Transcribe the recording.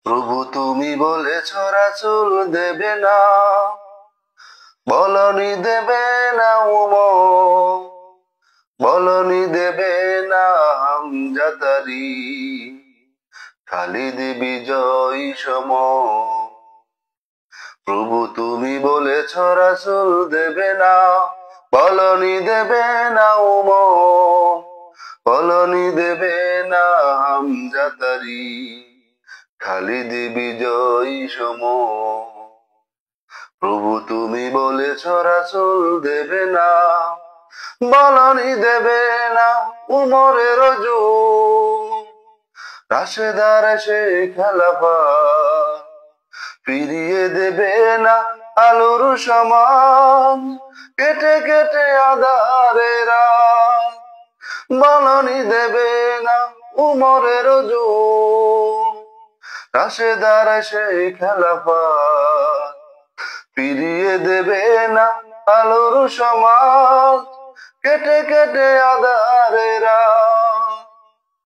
প্রভু তুমি বলেছ রাসূল দেবে না, বলনি দেবে না উমর, বলনি দেবে না হামজাতারি, খালিদ বিজয়ী সম। প্রভু তুমি বলেছ রাসূল দেবে না, বলনি দেবে না উমর, বলনি দেবে না হামজাতারি, খালিদ বিজয়ী সম। প্রভু তুমি বলেছ রাসূল দেবে না, বলনি দেবে না উমরের যুগ, রাশেদার সেই খেলাফত, ফিরিয়ে দেবে না আলোর সমান, কেটে কেটে আঁধারের রাত। বলনি দেবে না উমরের যুগ, রাশেদার সেই খেলাফত, ফিরিয়ে দেবে না আলোর সমাজ, কেটে কেটে আঁধারের রাত।